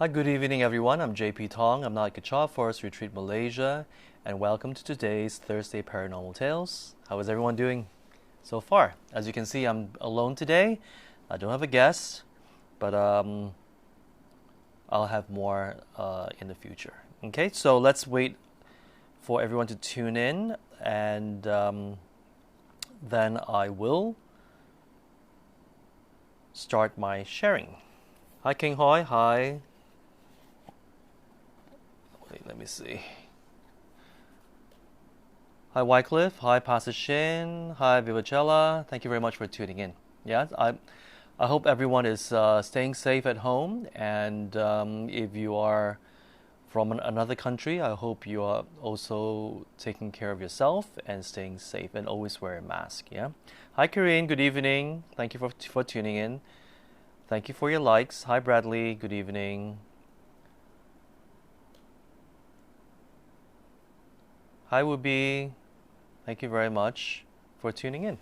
Hi, good evening, everyone. I'm JP Tong. I'm now at Kechara Forest Retreat, Malaysia, and welcome to today's Thursday Paranormal Tales. How is everyone doing so far? As you can see, I'm alone today. I don't have a guest, but I'll have more in the future. Okay, so let's wait for everyone to tune in, and then I will start my sharing. Hi, King Hoi. Hi. Wait, let me see. Hi, Wycliffe. Hi, Pastor Shin. Hi, Vivacella. Thank you very much for tuning in. I hope everyone is staying safe at home. And if you are from another country, I hope you are also taking care of yourself and staying safe and always wear a mask. Yeah. Hi, Corinne. Good evening. Thank you for tuning in. Thank you for your likes. Hi, Bradley. Good evening. Hi, Whoopi. Thank you very much for tuning in.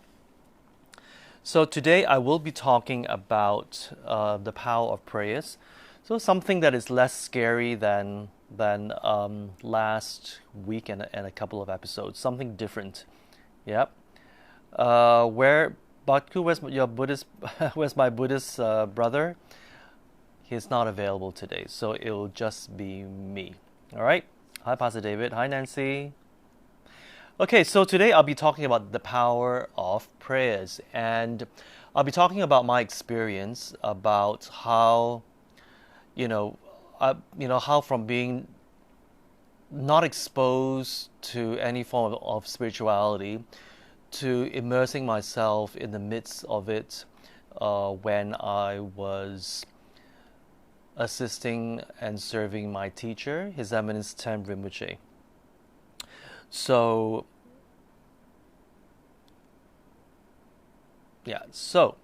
So today I will be talking about the power of prayers. So something that is less scary than last week and a couple of episodes. Something different. Yep. Where Batku, where's your Buddhist? Where's my Buddhist brother? He's not available today, so it'll just be me. All right. Hi, Pastor David. Hi, Nancy. Okay, so today I'll be talking about the power of prayers, and I'll be talking about my experience about how, you know, how from being not exposed to any form of spirituality to immersing myself in the midst of it when I was assisting and serving my teacher, His Eminence Ten Rinpoche. So, yeah, so,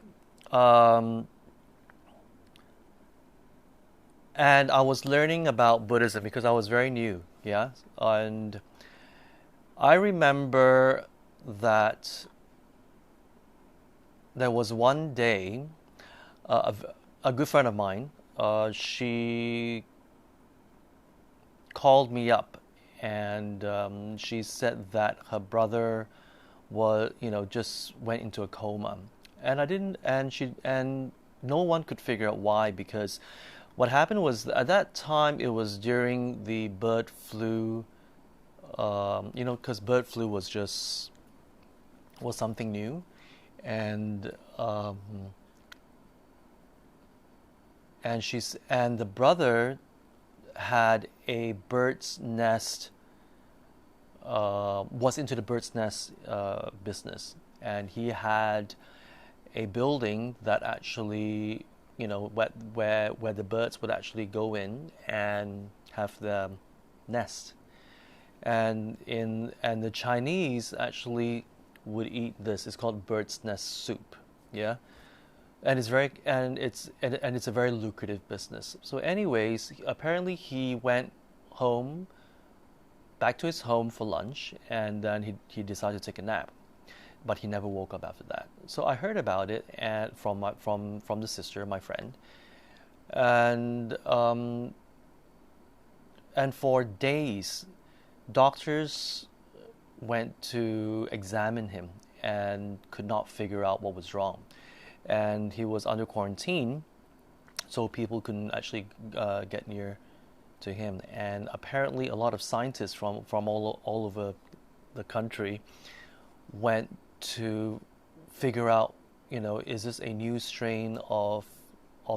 um, and I was learning about Buddhism because I was very new, yeah, and I remember that there was one day, a good friend of mine, she called me up and she said that her brother was, just went into a coma, and I didn't, and no one could figure out why, because what happened was at that time it was during the bird flu, because bird flu was something new, and and the brother had a bird's nest, was into the bird's nest business, and he had a building that actually, where the birds would actually go in and have the nest, and the Chinese actually would eat this. It's called bird's nest soup, yeah, and it's a very lucrative business. So, anyways, apparently he went home, back to his home for lunch, and then he decided to take a nap, but he never woke up after that. So I heard about it and from the sister, my friend, and for days, doctors went to examine him and could not figure out what was wrong, and he was under quarantine, so people couldn't actually get near to him. And apparently, a lot of scientists from all over the country went to figure out, is this a new strain of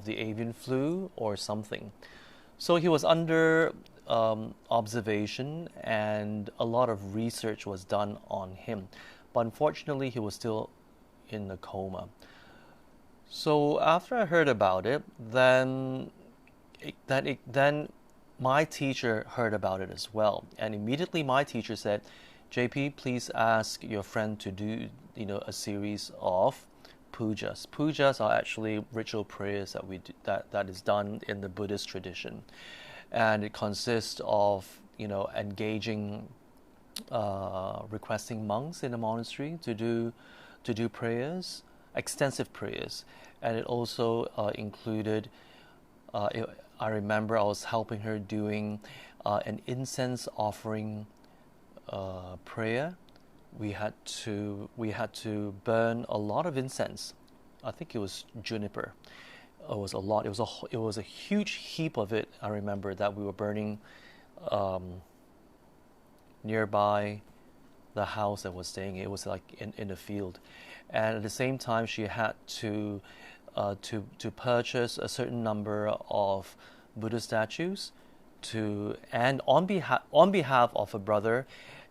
the avian flu or something? So he was under observation, and a lot of research was done on him, but unfortunately, he was still in a coma. So after I heard about it, then my teacher heard about it as well, and immediately my teacher said, "JP, please ask your friend to do, a series of pujas. Pujas are actually ritual prayers that we do, that is done in the Buddhist tradition, and it consists of, engaging, requesting monks in the monastery to do prayers, extensive prayers, and it also included I remember I was helping her doing an incense offering prayer. We had to burn a lot of incense. I think it was juniper. It was a lot. It was a huge heap of it. I remember that we were burning um, nearby the house that was staying. It was like in a field, and at the same time, she had to purchase a certain number of Buddha statues and on behalf of a brother,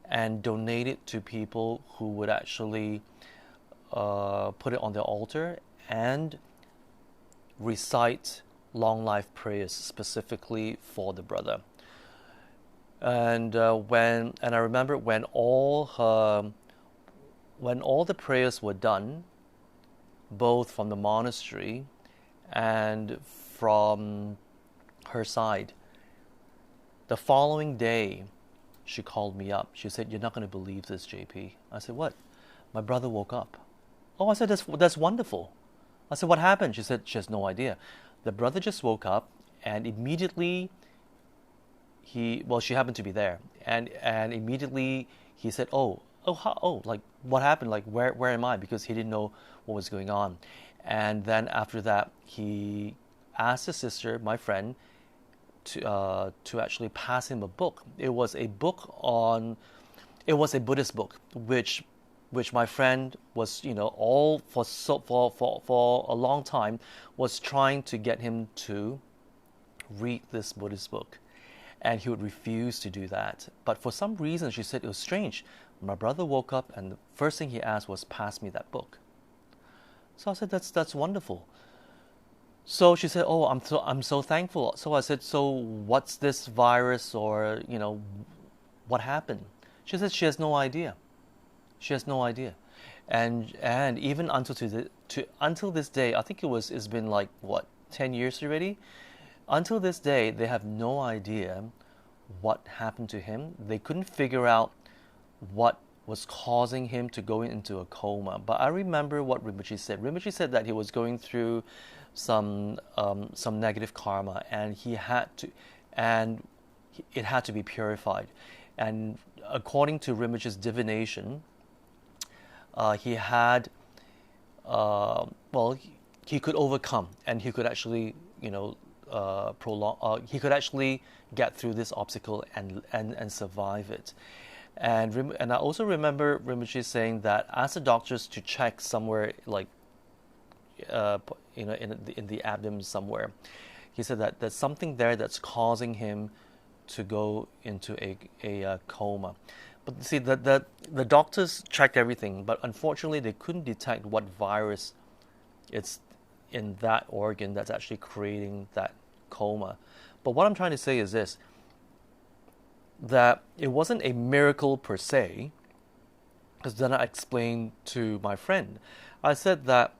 and donate it to people who would actually put it on their altar and recite long life prayers specifically for the brother. And I remember when all the prayers were done, both from the monastery and from her side, the following day she called me up. She said, "You're not going to believe this, JP." I said, "What?" "My brother woke up." "Oh," I said, "that's wonderful." I said, "What happened?" She said she has no idea. The brother just woke up, and immediately she happened to be there, and immediately he said, like, what happened? Like, where am I?" Because he didn't know what was going on. And then after that, he asked his sister, my friend, to actually pass him a book. It was a Buddhist book, which my friend was, all for a long time, was trying to get him to read this Buddhist book, and he would refuse to do that. But for some reason, she said it was strange. My brother woke up, and the first thing he asked was, "Pass me that book." So I said, "That's wonderful." So she said, "Oh, I'm so thankful." So I said, "So what's this virus, or what happened?" She said she has no idea. She has no idea, and even until this day, I think it's been like what 10 years already. Until this day, they have no idea what happened to him. They couldn't figure out what was causing him to go into a coma. But I remember what Rinpoche said. Rinpoche said that he was going through some negative karma, and it had to be purified. And according to Rinpoche's divination, he had he could overcome, and he could actually he could actually get through this obstacle and survive it. And I also remember Rinpoche saying that ask the doctors to check somewhere, like in the abdomen somewhere. He said that there's something there that's causing him to go into a coma. But see, the doctors checked everything, but unfortunately they couldn't detect what virus it's in that organ that's actually creating that coma. But what I'm trying to say is this, that it wasn't a miracle per se, because then I explained to my friend. I said that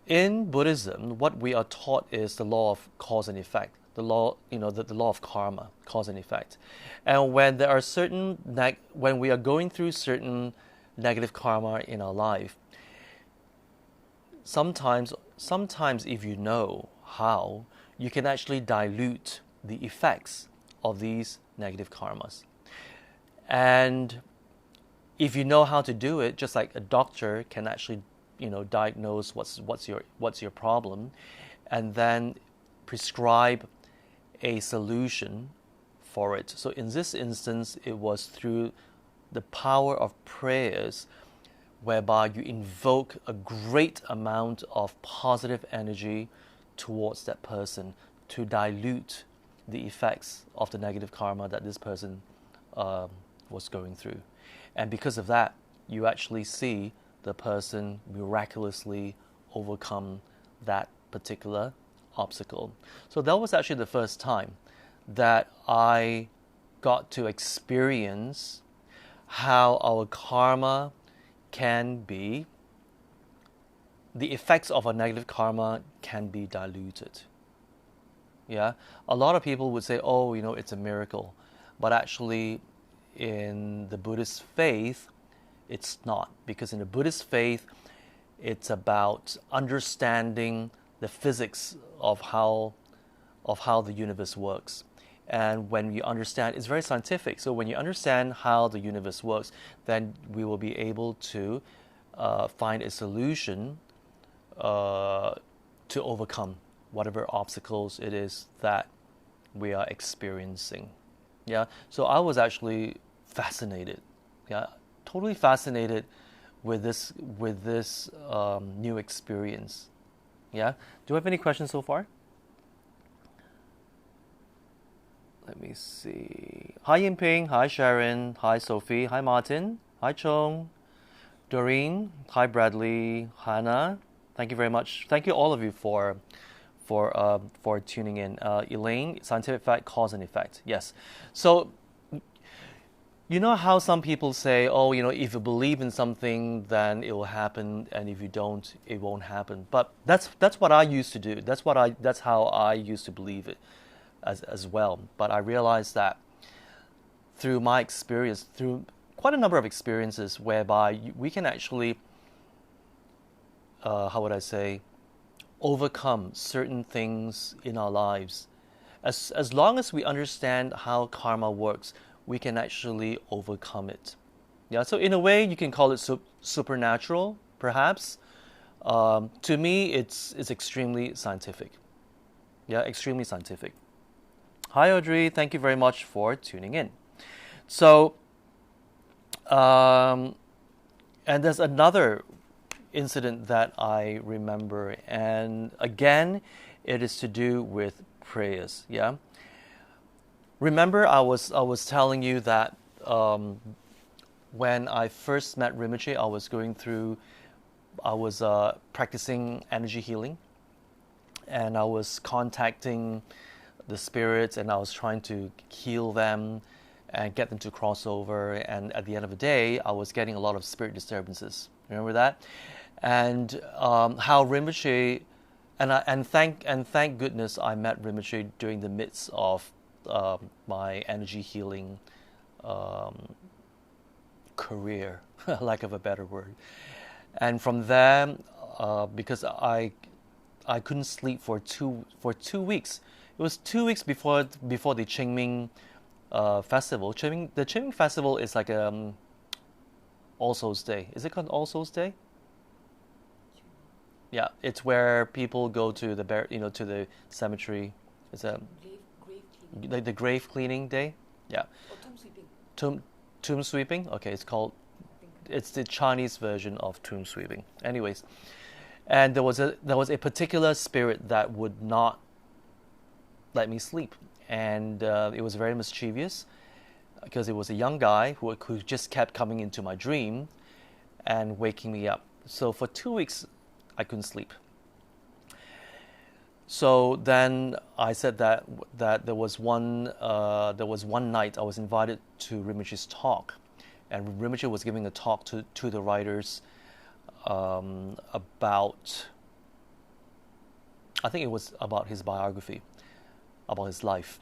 in Buddhism, what we are taught is the law of cause and effect, the law of karma, cause and effect. And when there are when we are going through certain negative karma in our life, sometimes if you know how, you can actually dilute the effects of these negative karmas. And if you know how to do it, just like a doctor can actually diagnose what's your problem, and then prescribe a solution for it. So in this instance, it was through the power of prayers, whereby you invoke a great amount of positive energy towards that person to dilute the effects of the negative karma that this person was going through. And because of that, you actually see the person miraculously overcome that particular obstacle. So that was actually the first time that I got to experience how our karma the effects of a negative karma can be diluted. Yeah, a lot of people would say, "Oh, it's a miracle," but actually, in the Buddhist faith, it's not, because in the Buddhist faith, it's about understanding the physics of how of how the universe works. And when you understand, it's very scientific. So when you understand how the universe works, then we will be able to find a solution to overcome whatever obstacles it is that we are experiencing. Yeah. So I was actually fascinated. Yeah. Totally fascinated with this new experience. Yeah. Do you have any questions so far? Let me see. Hi Yinping. Hi Sharon. Hi Sophie. Hi Martin. Hi Chong. Doreen. Hi Bradley. Hannah. Thank you very much. Thank you all of you for tuning in. Elaine, scientific fact, cause and effect. Yes. So you know how some people say, oh, if you believe in something, then it will happen, and if you don't, it won't happen. But that's what I used to do. That's how I used to believe it as well. But I realized that through my experience, through quite a number of experiences, whereby we can actually, how would I say, overcome certain things in our lives. As long as we understand how karma works, we can actually overcome it. Yeah. So in a way, you can call it supernatural, perhaps. To me, it's extremely scientific. Yeah, extremely scientific. Hi, Audrey. Thank you very much for tuning in. So, and there's another incident that I remember, and again, it is to do with prayers. Yeah. Remember, I was telling you that when I first met Rinpoche, I was practicing energy healing, and I was contacting the spirits, and I was trying to heal them and get them to cross over. And at the end of the day, I was getting a lot of spirit disturbances. Remember that? And how Rinpoche, and thank goodness I met Rinpoche during the midst of my energy healing career, lack of a better word. And from there, because I couldn't sleep for 2 weeks. It was 2 weeks before the Qingming festival. The Qingming festival is like All Souls Day. Is it called All Souls Day? Yeah, it's where people go to to the cemetery. It's a like the grave cleaning day. Yeah. Or tomb sweeping. Tomb sweeping. Okay, it's the Chinese version of tomb sweeping. Anyways, and there was a particular spirit that would not let me sleep, and it was very mischievous because it was a young guy who just kept coming into my dream and waking me up. So for 2 weeks, I couldn't sleep. So then I said that there was one night I was invited to Rinpoche's talk, and Rinpoche was giving a talk to the writers about, I think it was about his biography, about his life.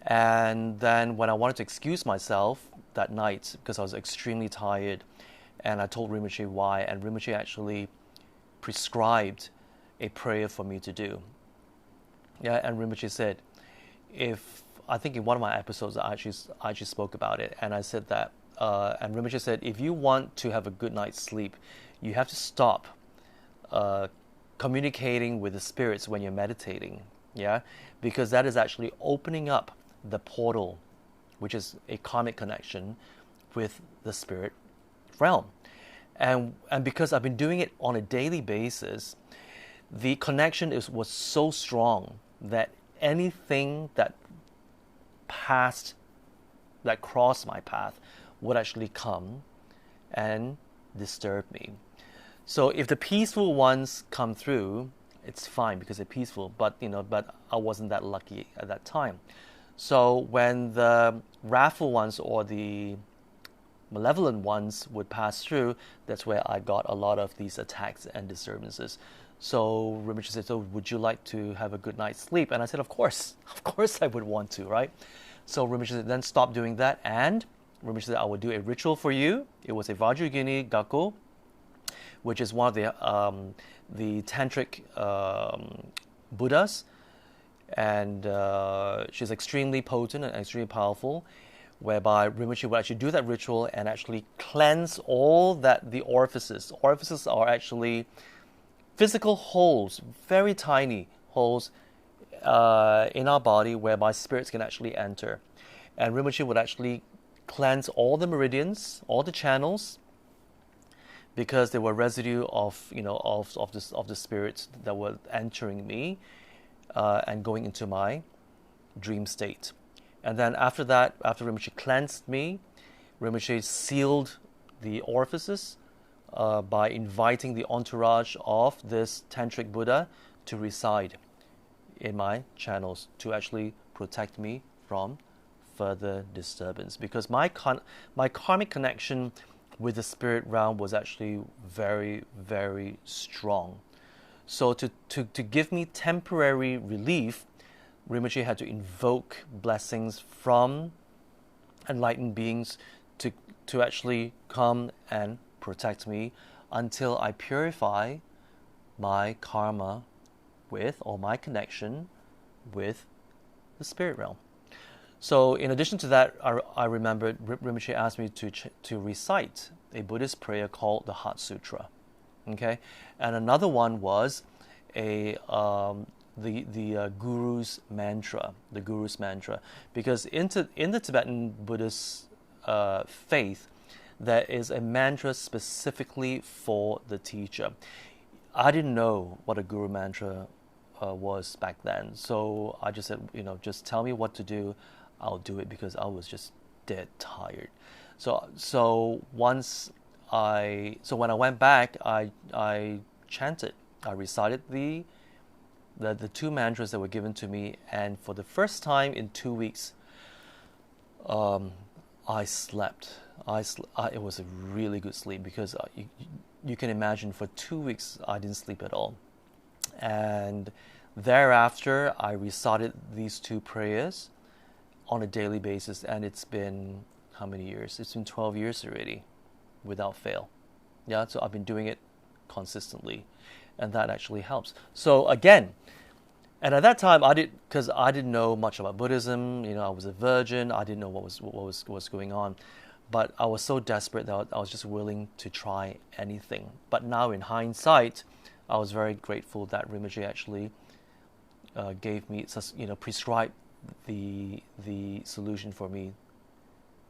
And then when I wanted to excuse myself that night because I was extremely tired, and I told Rinpoche why, and Rinpoche actually prescribed a prayer for me to do. Yeah, and Rinpoche said, I think in one of my episodes I actually spoke about it, and I said that, and Rinpoche said, if you want to have a good night's sleep, you have to stop communicating with the spirits when you're meditating. Yeah, because that is actually opening up the portal, which is a karmic connection with the spirit realm. And because I've been doing it on a daily basis, the connection was so strong that anything that crossed my path would actually come and disturb me. So if the peaceful ones come through, it's fine because they're peaceful, but I wasn't that lucky at that time. So when the wrathful ones or the malevolent ones would pass through, that's where I got a lot of these attacks and disturbances. So Rinpoche said, so would you like to have a good night's sleep? And I said, of course I would want to, right? So Rinpoche said, then stop doing that, and Rinpoche said, I will do a ritual for you. It was a Vajrayogini Gakko, which is one of the tantric Buddhas, and she's extremely potent and extremely powerful, whereby Rinpoche would actually do that ritual and actually cleanse all that the orifices. Orifices are actually physical holes, very tiny holes in our body whereby spirits can actually enter. And Rinpoche would actually cleanse all the meridians, all the channels, because there were residue of of the spirits that were entering me and going into my dream state. And then after that, after Rinpoche cleansed me, Rinpoche sealed the orifices by inviting the entourage of this tantric Buddha to reside in my channels to actually protect me from further disturbance. Because my karmic connection with the spirit realm was actually very, very strong. So to give me temporary relief, Rinpoche had to invoke blessings from enlightened beings to actually come and protect me until I purify my karma with, or my connection with, the spirit realm. So in addition to that, I remembered Rinpoche asked me to recite a Buddhist prayer called the Heart Sutra. Okay, and another one was the Guru's mantra, because in the Tibetan Buddhist faith, there is a mantra specifically for the teacher. I didn't know what a Guru mantra was back then, so I just said, just tell me what to do, I'll do it, because I was just dead tired. So when I went back, I chanted, I recited the two mantras that were given to me, and for the first time in 2 weeks, I slept. It was a really good sleep, because you can imagine for 2 weeks I didn't sleep at all. And thereafter, I recited these two prayers on a daily basis, and it's been how many years? It's been 12 years already, without fail. Yeah, so I've been doing it consistently, and that actually helps. So again, and at that time, because I didn't know much about Buddhism. I was a virgin. I didn't know what was going on, but I was so desperate that I was just willing to try anything. But now, in hindsight, I was very grateful that Rinpoche actually gave me, prescribed the solution for me,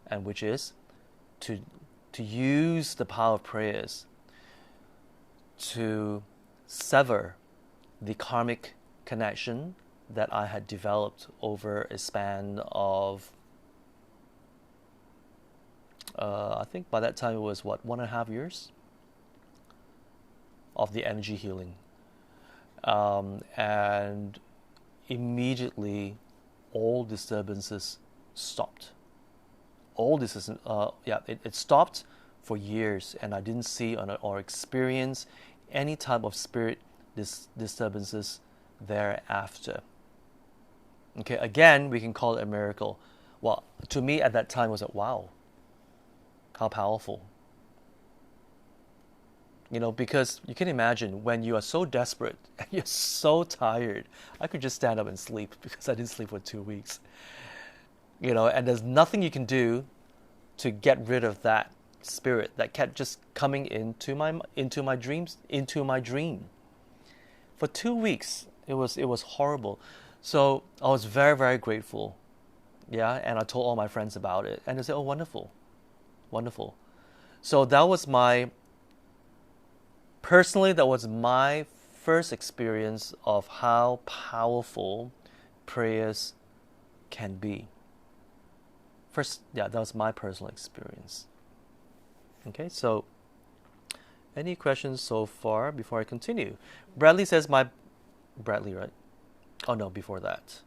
and which is to use the power of prayers to sever the karmic connection that I had developed over a span of I think by that time it was 1.5 years of the energy healing, and immediately all disturbances stopped. It stopped for years, and I didn't see or experience any type of spirit disturbances thereafter. Okay, again, we can call it a miracle. Well, to me at that time, was like, wow, how powerful. Because you can imagine when you are so desperate and you're so tired. I could just stand up and sleep, because I didn't sleep for 2 weeks. And there's nothing you can do to get rid of that spirit that kept just coming into my dreams, into my dream. For 2 weeks, it was horrible. So I was very, very grateful. Yeah, and I told all my friends about it, and they said, "Oh, wonderful, wonderful." So that was my first experience of how powerful prayers can be. That was my personal experience. Okay, so any questions so far before I continue? Bradley says Bradley, right? Oh no, before that.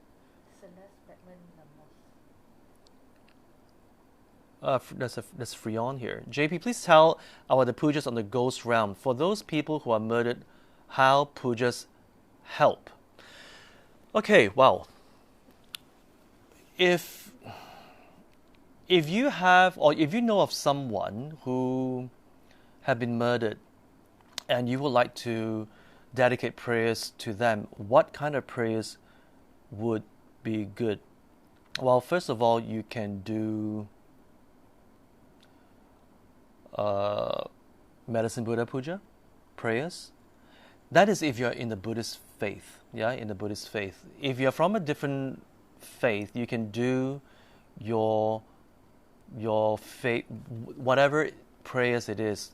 That's Freon here. JP, please tell about the pujas on the ghost realm. For those people who are murdered, how pujas help? Okay, well, if you have, or if you know of someone who have been murdered and you would like to dedicate prayers to them, what kind of prayers would be good? Well, first of all, you can do uh, medicine Buddha puja, prayers. That is if you're in the Buddhist faith, yeah, in the Buddhist faith. If you're from a different faith, you can do your faith, whatever prayers it is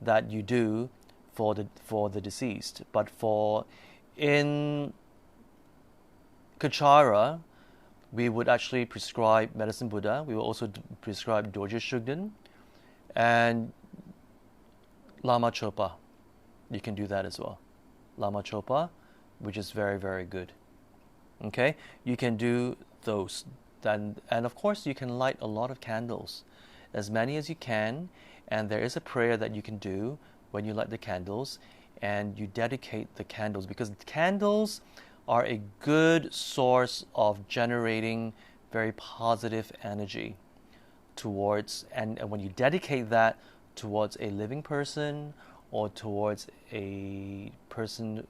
that you do for the deceased. But for in Kechara, we would actually prescribe medicine Buddha. We will also prescribe Dorje Shugden and Lama Chopa. You can do that as well. Lama Chopa, which is very, very good. Okay, you can do those. And of course, you can light a lot of candles, as many as you can. And there is a prayer that you can do when you light the candles, and you dedicate the candles, because candles are a good source of generating very positive energy towards, and when you dedicate that towards a living person or towards a person,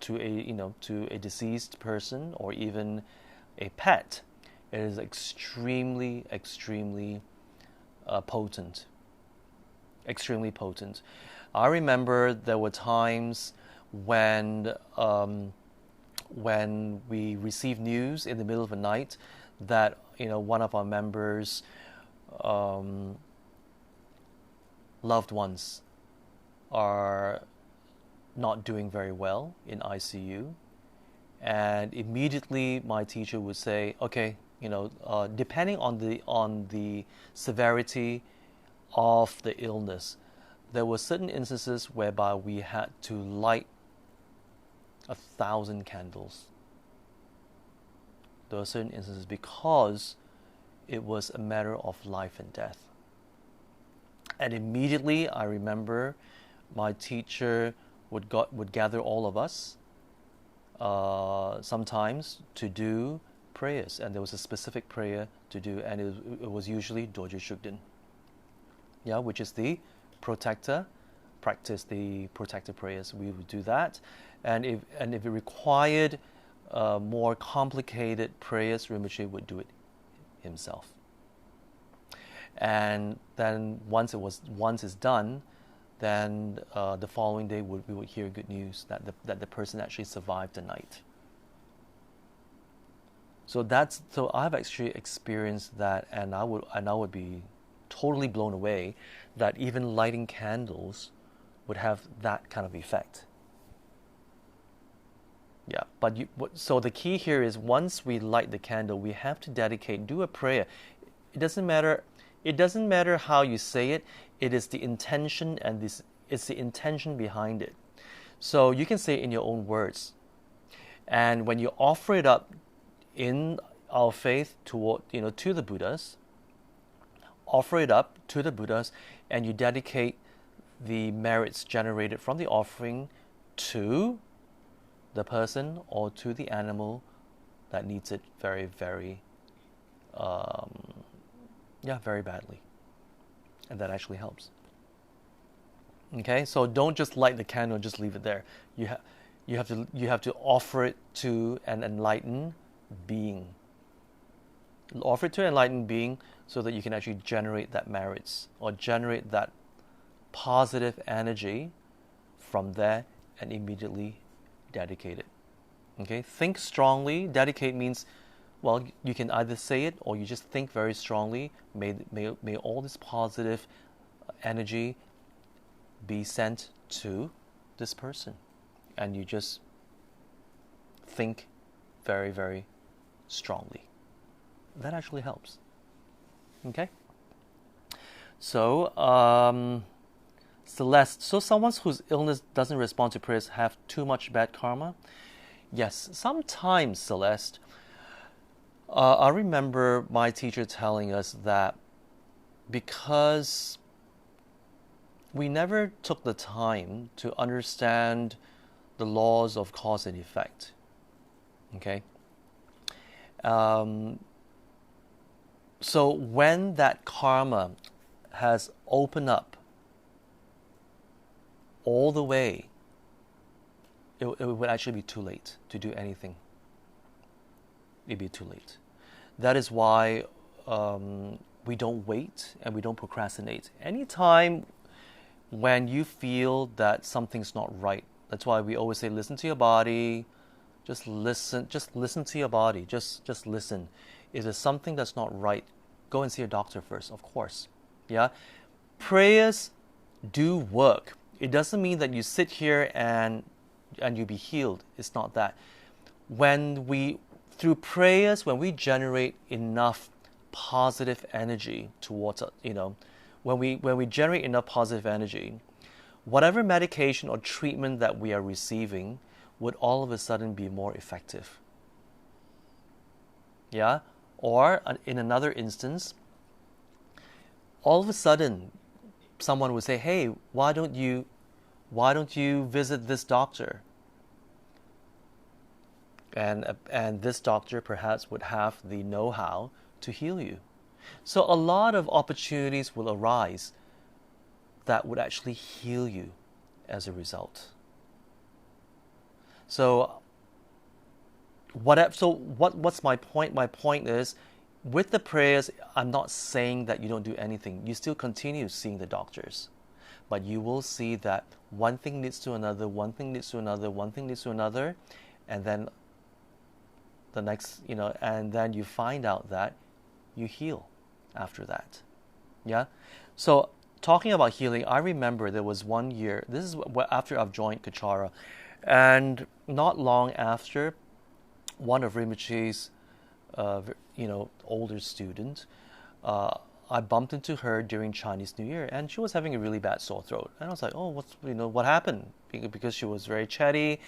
to a deceased person, or even a pet, it is extremely, extremely potent. Extremely potent. I remember there were times when we received news in the middle of the night that one of our members' loved ones are not doing very well in ICU, and immediately my teacher would say, okay, depending on the severity of the illness, there were certain instances whereby we had to light 1,000 candles. There were certain instances because it was a matter of life and death. And immediately I remember my teacher would gather all of us sometimes to do prayers, and there was a specific prayer to do, and it was usually Dorje Shugden, yeah, which is the protector practice, the protector prayers. We would do that, and if it required more complicated prayers, Rinpoche would do it himself. And then once it's done, then the following day we would hear good news that the person actually survived the night. So I've actually experienced that, and I would be totally blown away that even lighting candles would have that kind of effect. Yeah, so the key here is, once we light the candle, we have to do a prayer. It doesn't matter how you say it. It is the intention, and it's the intention behind it. So you can say it in your own words, and when you offer it up in our faith to the Buddhas, offer it up to the Buddhas, and you dedicate the merits generated from the offering to the person or to the animal that needs it very, very, very badly. And that actually helps. Okay, so don't just light the candle and just leave it there. You have to offer it to an enlightened being. Offer it to an enlightened being so that you can actually generate that merits, or generate that positive energy from there, and immediately dedicate it. Okay, think strongly. Dedicate means, well, you can either say it or you just think very strongly. May all this positive energy be sent to this person, and you just think very, very strongly. That actually helps. Okay. So Celeste, so someone whose illness doesn't respond to prayers have too much bad karma? Yes, sometimes, Celeste. I remember my teacher telling us that because we never took the time to understand the laws of cause and effect. Okay? So when that karma has opened up all the way, it would actually be too late to do anything. it'd be too late. That is why we don't wait and we don't procrastinate. Anytime when you feel that something's not right, that's why we always say, listen to your body. Just listen to your body. Just listen. If there's something that's not right, go and see a doctor first, of course. Yeah? Prayers do work. It doesn't mean that you sit here and you be healed. It's not that. Through prayers, when we generate enough positive energy towards, when we generate enough positive energy, whatever medication or treatment that we are receiving would all of a sudden be more effective. Yeah? Or in another instance, all of a sudden, someone would say, hey, why don't you visit this doctor? And this doctor perhaps would have the know-how to heal you. So a lot of opportunities will arise that would actually heal you as a result. So what's my point? My point is, with the prayers, I'm not saying that you don't do anything. You still continue seeing the doctors. But you will see that one thing leads to another, one thing leads to another, one thing leads to another, and then the next, and then you find out that you heal after that. Yeah? So talking about healing, I remember there was one year, this is after I've joined Kechara, and not long after, one of Rinpoche's, older students, I bumped into her during Chinese New Year, and she was having a really bad sore throat. And I was like, oh, what happened? Because she was very chatty,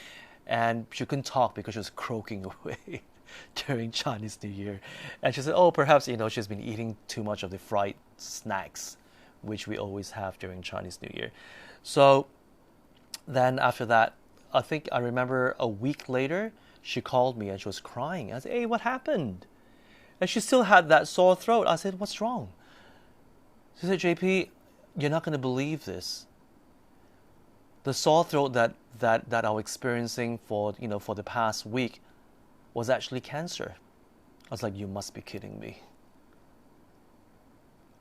and she couldn't talk because she was croaking away during Chinese New Year. And she said, oh, perhaps, she's been eating too much of the fried snacks, which we always have during Chinese New Year. So then after that, I remember a week later, she called me and she was crying. I said, hey, what happened? And she still had that sore throat. I said, what's wrong? She said, JP, you're not going to believe this. The sore throat that I was experiencing for the past week was actually cancer. I was like, you must be kidding me.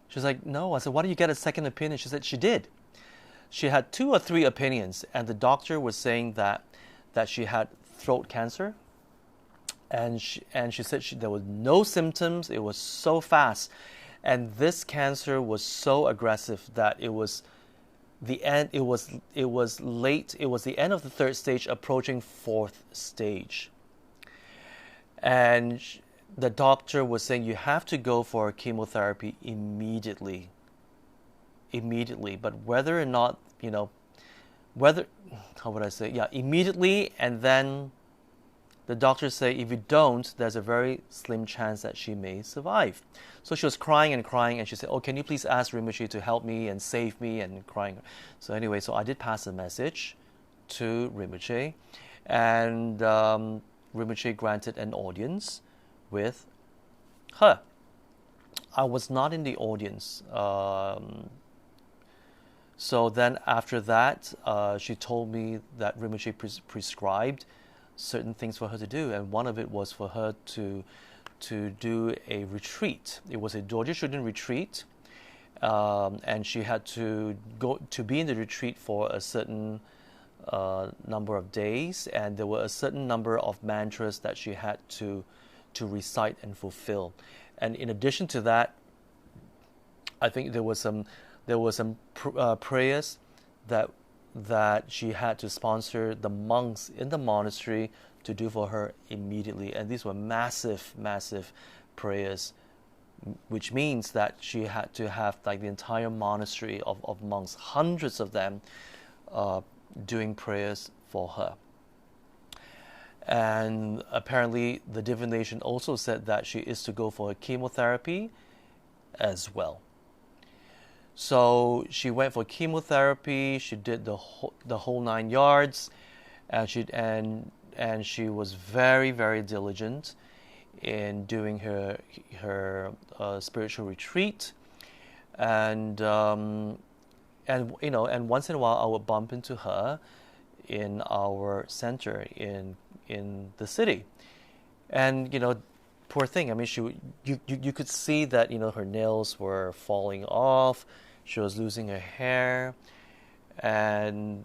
She's like, no. I said, why don't you get a second opinion? She said she did. She had 2 or 3 opinions, and the doctor was saying that she had throat cancer, and she said there was no symptoms. It was so fast, and this cancer was so aggressive that it was the end. It was late. It was the end of the 3rd stage, approaching 4th stage, and the doctor was saying you have to go for chemotherapy immediately. But whether or not, how would I say? Yeah, immediately, and then the doctors say if you don't, there's a very slim chance that she may survive. So she was crying, and she said, oh, can you please ask Rinpoche to help me and save me, and crying. So anyway, so I did pass a message to Rinpoche, and Rinpoche granted an audience with her. I was not in the audience. So then after that, she told me that Rinpoche prescribed certain things for her to do, and one of it was for her to do a retreat. It was a Dorje Shuden retreat, and she had to go to be in the retreat for a certain number of days, and there were a certain number of mantras that she had to recite and fulfill. And in addition to that, I think there was some prayers that she had to sponsor the monks in the monastery to do for her immediately. And these were massive prayers, which means that she had to have like the entire monastery of monks, hundreds of them, doing prayers for her. And apparently the divination also said that she is to go for a chemotherapy as well. So she went for chemotherapy. She did the whole 9 yards, and she was very, very diligent in doing her spiritual retreat, and once in a while I would bump into her in our center in the city, and poor thing. I mean, you could see that her nails were falling off. She was losing her hair, and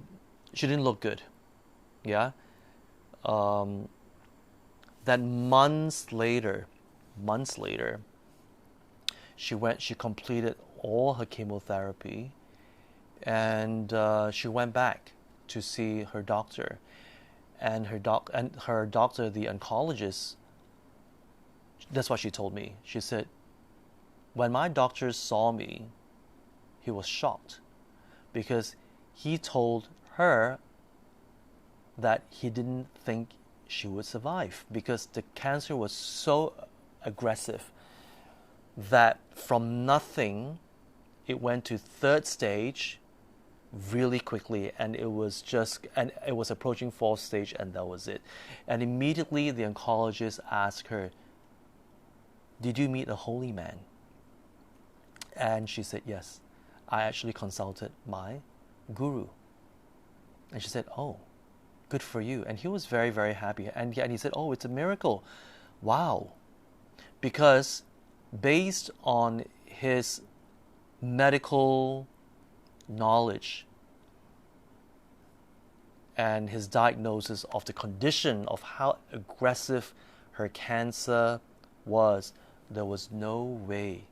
she didn't look good. Yeah. Um, then months later, she completed all her chemotherapy, and she went back to see her doctor, and her doctor, the oncologist. That's what she told me. She said, when my doctor saw me, he was shocked because he told her that he didn't think she would survive because the cancer was so aggressive that from nothing it went to third stage really quickly, and it was approaching fourth stage, and that was it. And immediately the oncologist asked her, did you meet a holy man? And she said, yes, I actually consulted my guru. And she said, oh, good for you. And he was very, very happy. And he said, oh, it's a miracle. Wow. Because based on his medical knowledge and his diagnosis of the condition of how aggressive her cancer was, there was no way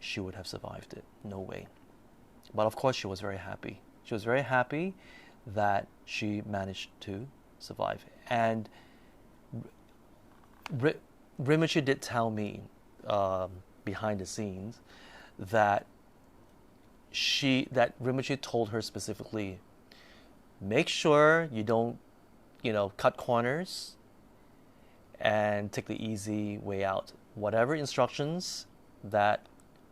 she would have survived it. No way. But of course, she was very happy. She was very happy that she managed to survive. And Rinpoche did tell me behind the scenes that Rinpoche told her specifically, make sure you don't, cut corners and take the easy way out. Whatever instructions that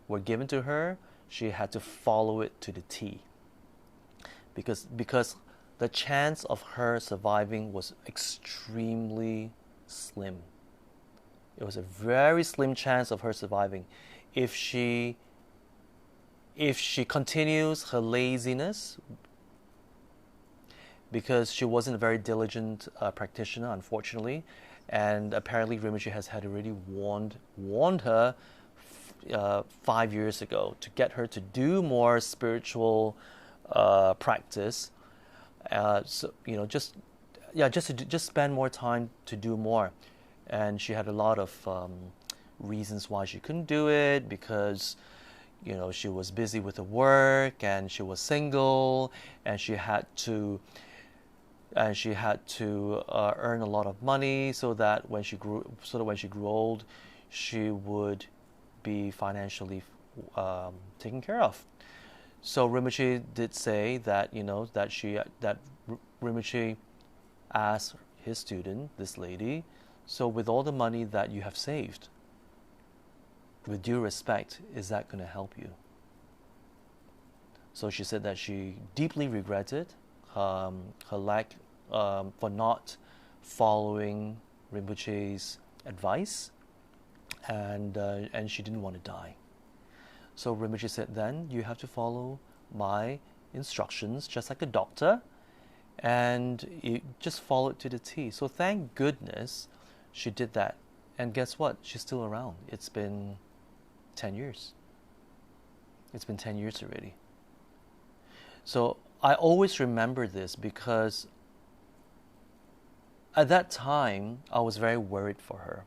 were given to her, she had to follow it to the T. Because the chance of her surviving was extremely slim. It was a very slim chance of her surviving. If she continues her laziness, because she wasn't a very diligent practitioner, unfortunately, and apparently Rinpoche had already warned her 5 years ago to get her to do more spiritual practice. So just spend more time to do more. And she had a lot of reasons why she couldn't do it, because she was busy with the work, and she was single, and she had to earn a lot of money so that when she grew old, she would be financially taken care of. So Rinpoche did say that that Rinpoche asked his student, this lady, so with all the money that you have saved, with due respect, is that going to help you? So she said that she deeply regretted her lack for not following Rinpoche's advice, and she didn't want to die. So Rinpoche said, then you have to follow my instructions just like a doctor, and you just follow it to the T. So thank goodness she did that. And guess what? She's still around. It's been 10 years. It's been 10 years already. So I always remember this because at that time, I was very worried for her.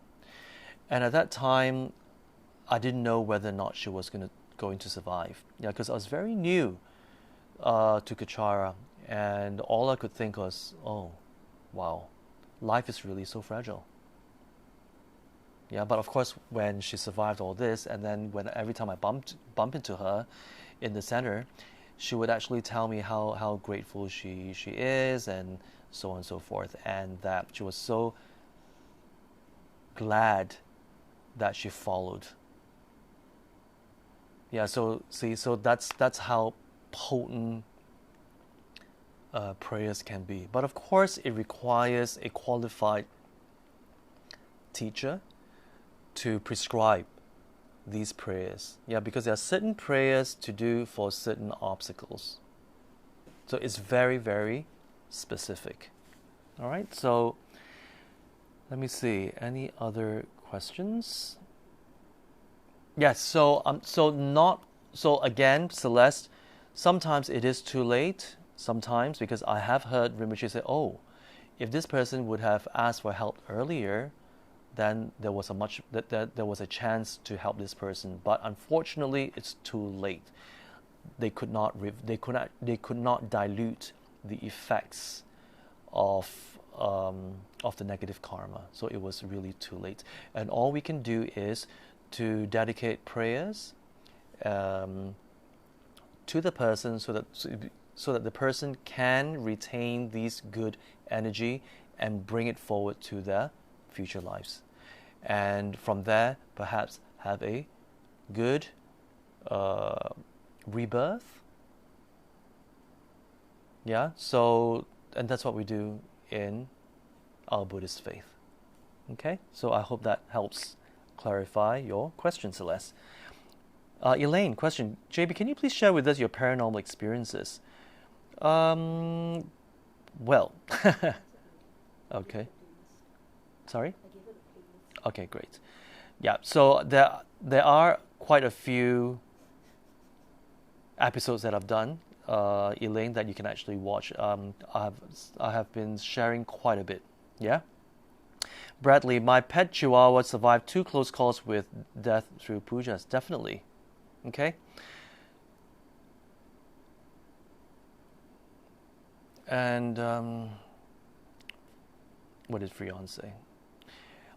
And at that time, I didn't know whether or not she was going to survive. Because I was very new to Kechara, and all I could think was, oh, wow, life is really so fragile. Yeah, but of course, when she survived all this, and then every time I bump into her in the center, she would actually tell me how grateful she is, and so on and so forth, and that she was so glad that she followed. Yeah, so that's how potent prayers can be. But of course, it requires a qualified teacher to prescribe these prayers. Yeah, because there are certain prayers to do for certain obstacles. So it's very, very specific. All right, so Let me see. Any other questions? Yes. So again, Celeste. Sometimes it is too late. Sometimes because I have heard Rinpoche say, "Oh, if this person would have asked for help earlier, then there was there was a chance to help this person. But unfortunately, it's too late. They could not dilute the effects of the negative karma. So it was really too late. And all we can do is to dedicate prayers to the person so that the person can retain these good energy and bring it forward to their future lives. And from there, perhaps have a good rebirth. Yeah, so, and that's what we do in our Buddhist faith. Okay, so I hope that helps clarify your question, Celeste. Elaine, question. JB, can you please share with us your paranormal experiences? Well, okay. Sorry? Okay, great. Yeah, so there are quite a few episodes that I've done, Elaine, that you can actually watch. I have been sharing quite a bit. Yeah. Bradley, my pet Chihuahua survived 2 close calls with death through pujas. Definitely. Okay. And what did Freon say?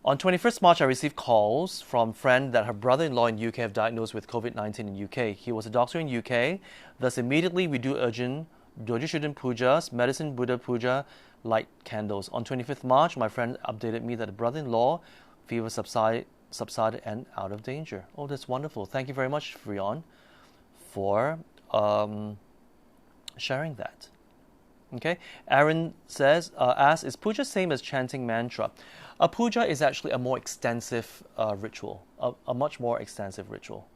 On 21st March, I received calls from a friend that her brother-in-law in UK have diagnosed with COVID-19 in UK. He was a doctor in UK. Thus, immediately we do urgent Doji Shuden Pujas, medicine Buddha Puja, light candles. On 25th March, my friend updated me that the brother-in-law fever subsided and out of danger. Oh, that's wonderful. Thank you very much, Freon, for sharing that. Okay, Aaron says, asks, is puja same as chanting mantra? A puja is actually a more extensive ritual, a much more extensive ritual.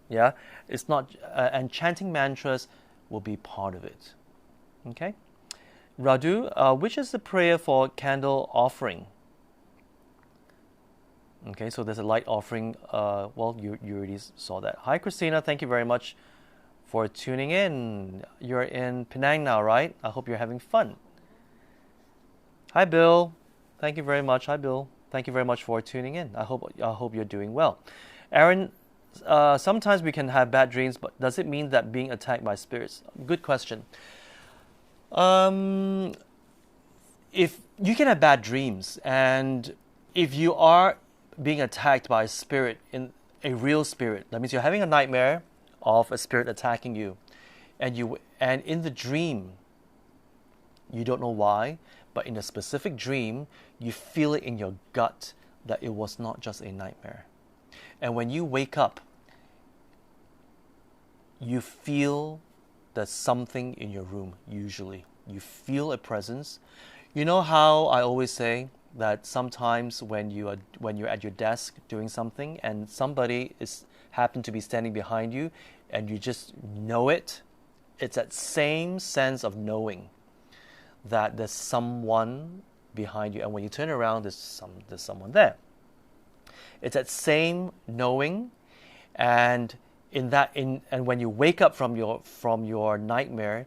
Yeah, it's not, and chanting mantras will be part of it. Okay, Radu, which is the prayer for candle offering? Okay, so there's a light offering. Well, you already saw that. Hi, Christina. Thank you very much for tuning in. You're in Penang now, right? I hope you're having fun. Hi, Bill. Thank you very much. Hi, Bill. Thank you very much for tuning in. I hope you're doing well. Aaron, sometimes we can have bad dreams, but does it mean that being attacked by spirits? Good question. If you can have bad dreams, and if you are being attacked by a spirit, in a real spirit, that means you're having a nightmare of a spirit attacking you, and in the dream, you don't know why, but in a specific dream, you feel it in your gut that it was not just a nightmare. And when you wake up, you feel there's something in your room, usually. You feel a presence. You know how I always say that sometimes when you're at your desk doing something and somebody happen to be standing behind you and you just know it, it's that same sense of knowing that there's someone behind you, and when you turn around, there's someone there. It's that same knowing, and when you wake up from your nightmare,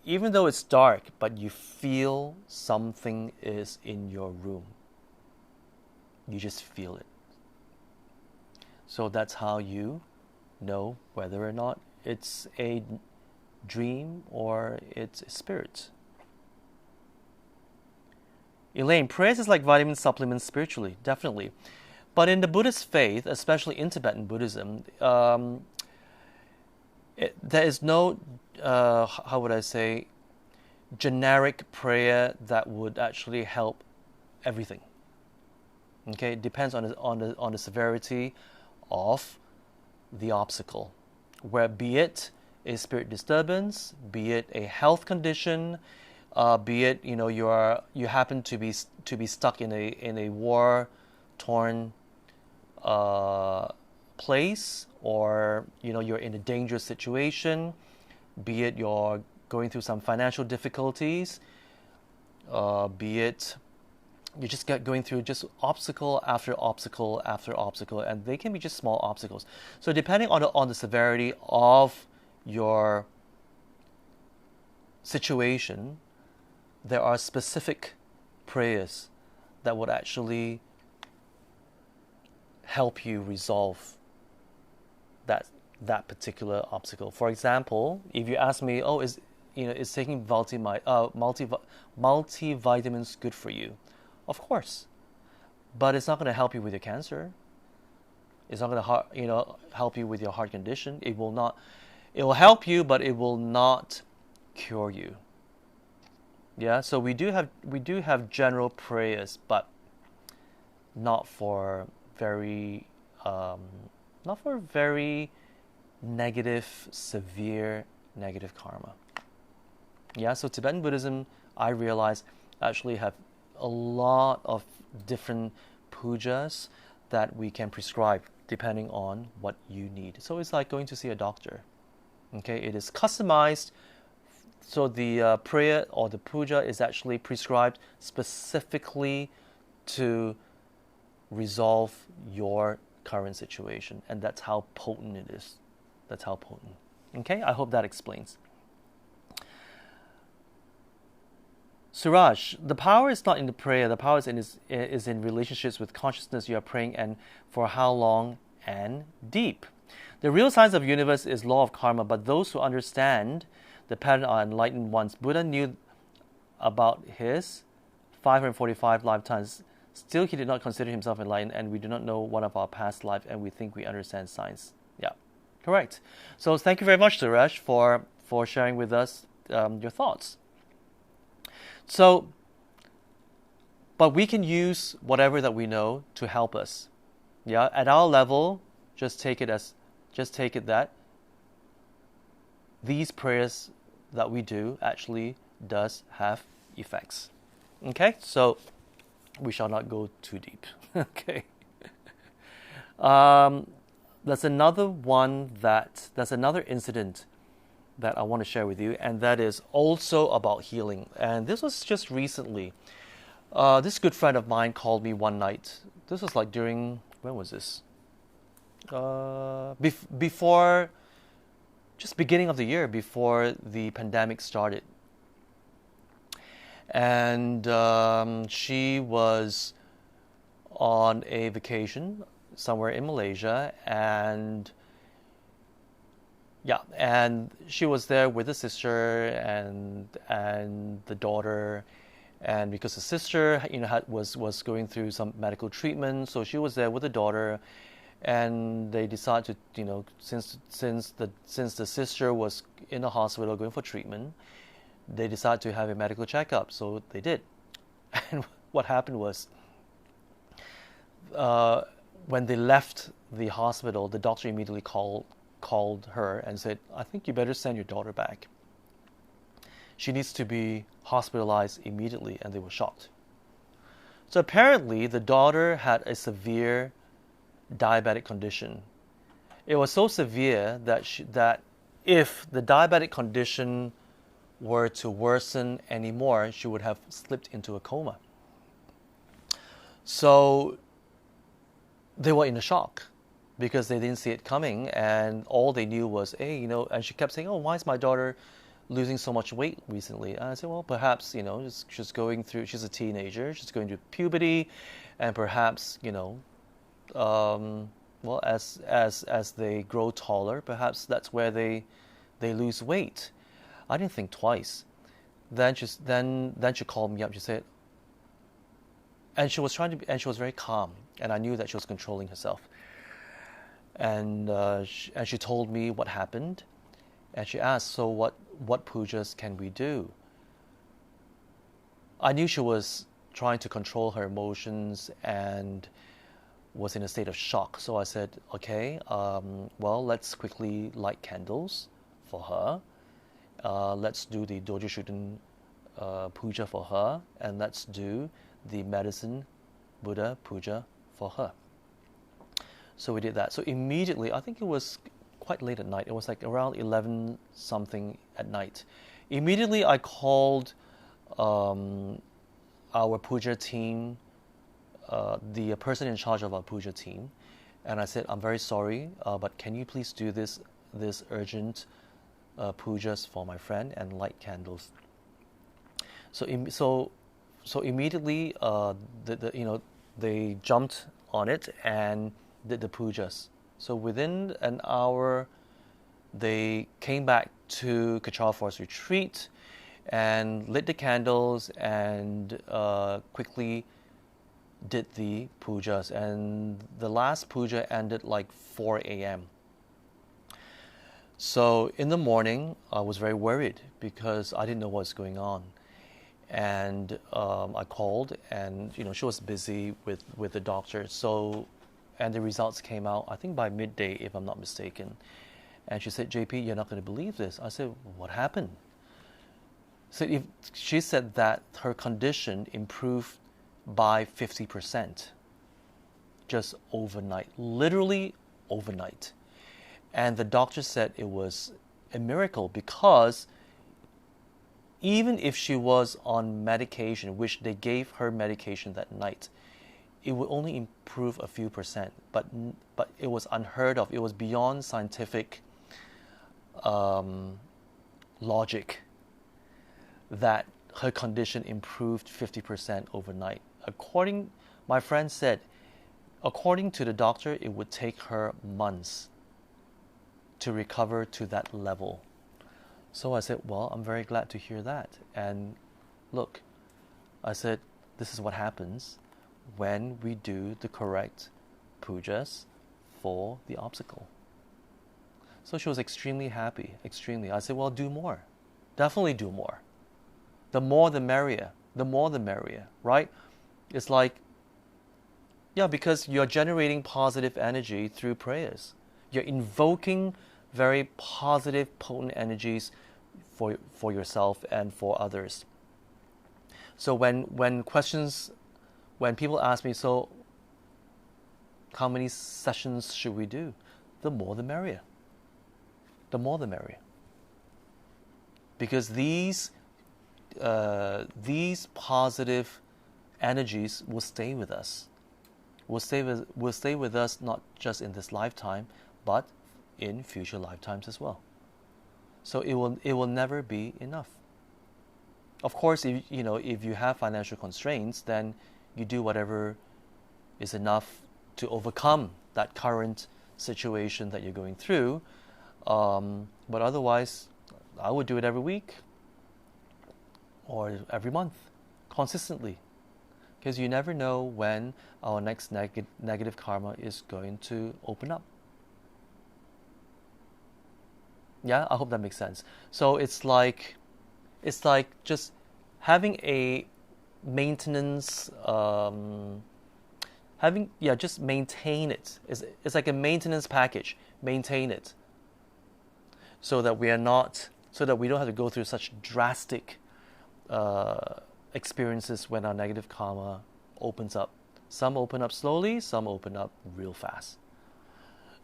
even though it's dark, but you feel something is in your room. You just feel it. So that's how you know whether or not it's a dream or it's a spirit. Elaine, prayers is like vitamin supplements spiritually, definitely. But in the Buddhist faith, especially in Tibetan Buddhism, there is no, how would I say, generic prayer that would actually help everything. Okay, it depends on the severity of the obstacle, where be it a spirit disturbance, be it a health condition, be it you happen to be stuck in a war-torn place, or you're in a dangerous situation, be it you're going through some financial difficulties, be it you just get going through just obstacle after obstacle after obstacle, and they can be just small obstacles. So depending on the severity of your situation, there are specific prayers that would actually help you resolve that particular obstacle. For example, if you ask me, oh, is taking multivitamins good for you? Of course, but it's not going to help you with your cancer. It's not going to help you with your heart condition. It will not. It will help you, but it will not cure you. Yeah. So we do have general prayers, but not for very negative, severe negative karma. Yeah, so Tibetan Buddhism, I realize, actually have a lot of different pujas that we can prescribe depending on what you need. So it's like going to see a doctor. Okay, it is customized. So the prayer or the puja is actually prescribed specifically to resolve your current situation, and that's how potent it is. That's how potent. Okay, I hope that explains. Suraj, the power is not in the prayer. The power is in relationships with consciousness you are praying, and for how long and deep. The real science of the universe is law of karma, but those who understand the pattern are enlightened ones. Buddha knew about his 545 lifetimes. Still, he did not consider himself enlightened, and we do not know one of our past life, and we think we understand science. Yeah, correct. So thank you very much, Suresh, for sharing with us your thoughts. So, but we can use whatever that we know to help us. Yeah, at our level, just take it that these prayers that we do actually does have effects. Okay, so we shall not go too deep. Okay. There's another incident that I want to share with you, and that is also about healing. And this was just recently. This good friend of mine called me one night. This was like when was this? Before, just beginning of the year, before the pandemic started. And she was on a vacation somewhere in Malaysia, and she was there with the sister and the daughter, and because the sister was going through some medical treatment, so she was there with the daughter, and they decided to since the sister was in the hospital going for treatment, they decided to have a medical checkup, so they did. And what happened was, when they left the hospital, the doctor immediately called her and said, I think you better send your daughter back. She needs to be hospitalized immediately, and they were shocked. So apparently the daughter had a severe diabetic condition. It was so severe that if the diabetic condition were to worsen anymore, she would have slipped into a coma. So they were in a shock because they didn't see it coming, and all they knew was, hey, and she kept saying, oh, why is my daughter losing so much weight recently? And I said, well, perhaps, she's going through, she's a teenager, she's going through puberty, and perhaps, well, as they grow taller, perhaps that's where they lose weight. I didn't think twice. Then she called me up. She said, and she was she was very calm, and I knew that she was controlling herself. And she told me what happened, and she asked, so what pujas can we do? I knew she was trying to control her emotions and was in a state of shock. So I said, okay, well, let's quickly light candles for her. Let's do the Dojo Shuden puja for her, and let's do the medicine Buddha puja for her. So we did that. So immediately, I think it was quite late at night. It was like around 11 something at night. Immediately I called our puja team the person in charge of our puja team, and I said, I'm very sorry, but can you please do this urgent pujas for my friend and light candles. So immediately, they jumped on it and did the pujas. So within an hour, they came back to Kechara Forest Retreat and lit the candles and quickly did the pujas. And the last puja ended like 4 a.m. So in the morning, I was very worried because I didn't know what's going on. And I called, and she was busy with the doctor. So, and the results came out, I think by midday, if I'm not mistaken. And she said, "JP, you're not going to believe this." I said, "What happened?" So she said that her condition improved by 50%, just overnight, literally overnight. And the doctor said it was a miracle because even if she was on medication, which they gave her medication that night, it would only improve a few percent. But it was unheard of. It was beyond scientific logic that her condition improved 50% overnight. My friend said, according to the doctor, it would take her months to recover to that level. So I said, well, I'm very glad to hear that. And look, I said, this is what happens when we do the correct pujas for the obstacle. So she was extremely happy, extremely. I said, well, do more. Definitely do more. The more the merrier. The more the merrier, right? It's like, yeah, because you're generating positive energy through prayers. You're invoking very positive, potent energies for yourself and for others. So when people ask me, so how many sessions should we do? The more the merrier. The more the merrier. Because these positive energies will stay with us. Will stay with us not just in this lifetime, but in future lifetimes as well. So it will never be enough. Of course, if you have financial constraints, then you do whatever is enough to overcome that current situation that you're going through. But otherwise, I would do it every week or every month, consistently, because you never know when our next negative karma is going to open up. Yeah, I hope that makes sense. So it's like just having a maintenance, just maintain it. It's like a maintenance package. Maintain it, so that we don't have to go through such drastic experiences when our negative karma opens up. Some open up slowly, some open up real fast.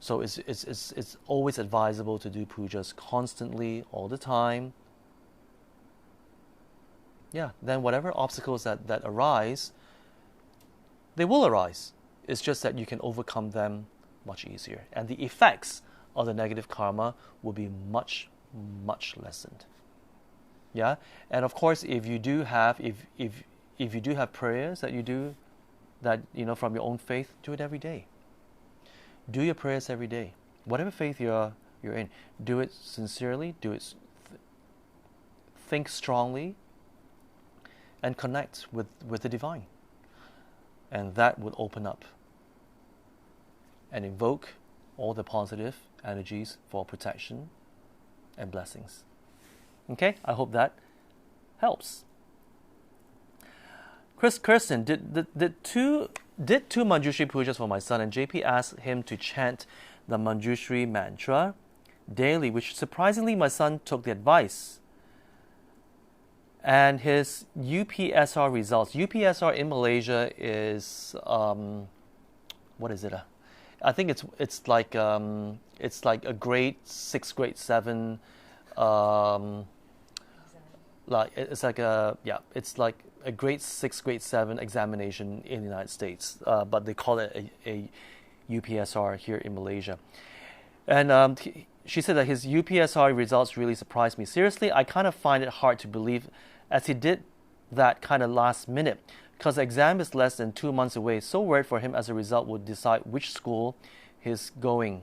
So it's always advisable to do pujas constantly, all the time. Yeah, then whatever obstacles that arise, they will arise. It's just that you can overcome them much easier. And the effects of the negative karma will be much, much lessened. Yeah? And of course, if you do have prayers that you do from your own faith, do it every day. Do your prayers every day. Whatever faith you're in, do it sincerely, think strongly, and connect with the divine. And that would open up and invoke all the positive energies for protection and blessings. Okay, I hope that helps. Kirsten, did two Manjushri pujas for my son, and JP asked him to chant the Manjushri mantra daily, which surprisingly my son took the advice. And his UPSR results. UPSR in Malaysia is what is it? I think it's like a grade 6, grade 7. It's like a grade 6, grade 7 examination in the United States, but they call it a UPSR here in Malaysia. And she said that his UPSR results really surprised me. Seriously, I kind of find it hard to believe, as he did that kind of last minute, because the exam is less than 2 months away. So worried for him as a result would decide which school he's going.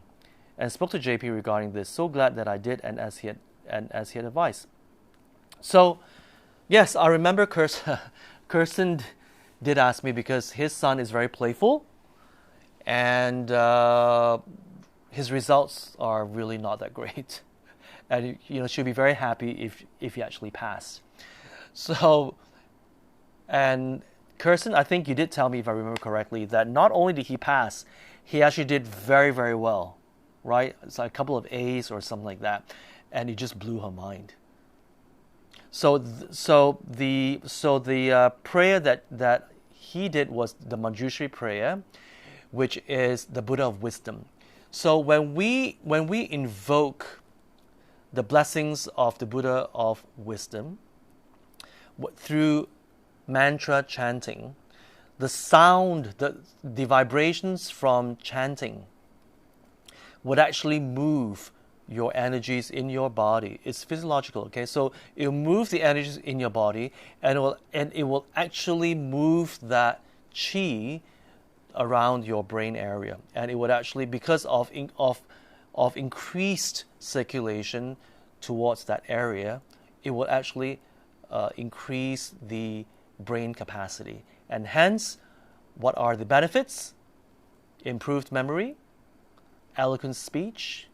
And spoke to JP regarding this. So glad that I did, and as he had advised. So, yes, I remember Kirsten did ask me, because his son is very playful, and his results are really not that great. And she'll be very happy if he actually passed. So, and Kirsten, I think you did tell me, if I remember correctly, that not only did he pass, he actually did very, very well, right? It's like a couple of A's or something like that, and it just blew her mind. So the prayer that he did was the Manjushri prayer, which is the Buddha of wisdom. So when we invoke the blessings of the Buddha of wisdom through mantra chanting, the sound, the vibrations from chanting would actually move your energies in your body. It's physiological, okay? So it'll move the energies in your body, and it will actually move that chi around your brain area, and it would actually, because of increased circulation towards that area, it will actually increase the brain capacity, and hence, what are the benefits? Improved memory, eloquent speech,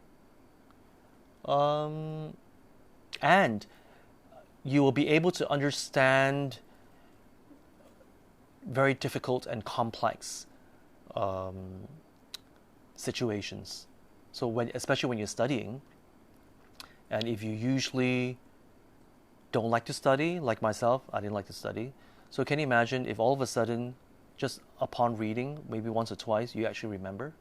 and you will be able to understand very difficult and complex situations. So especially when you're studying, and if you usually don't like to study, like myself, I didn't like to study. So can you imagine if all of a sudden, just upon reading, maybe once or twice, you actually remember?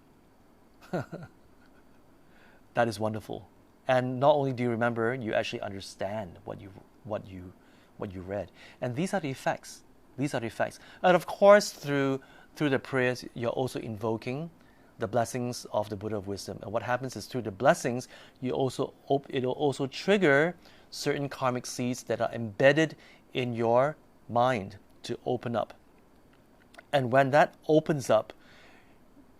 That is wonderful. And not only do you remember, you actually understand what you read. And these are the effects. These are the effects. And of course, through the prayers, you're also invoking the blessings of the Buddha of wisdom. And what happens is, through the blessings, it'll also trigger certain karmic seeds that are embedded in your mind to open up. And when that opens up,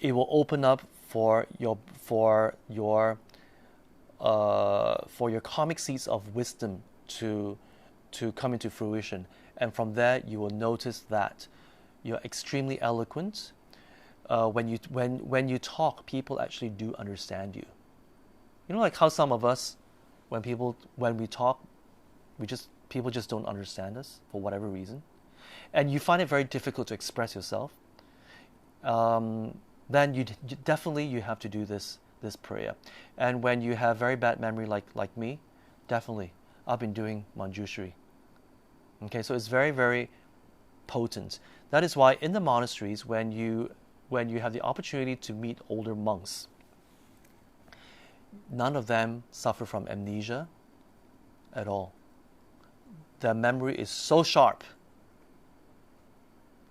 it will open up for your karmic seeds of wisdom to come into fruition. And from there, you will notice that you're extremely eloquent. When you talk, people actually do understand you. You know, like how some of us, when we talk, people just don't understand us for whatever reason, and you find it very difficult to express yourself. Then you definitely have to do this prayer. And when you have very bad memory, like me, definitely I've been doing Manjushri. Okay, so it's very, very potent. That is why in the monasteries, when you have the opportunity to meet older monks, none of them suffer from amnesia at all. Their memory is so sharp.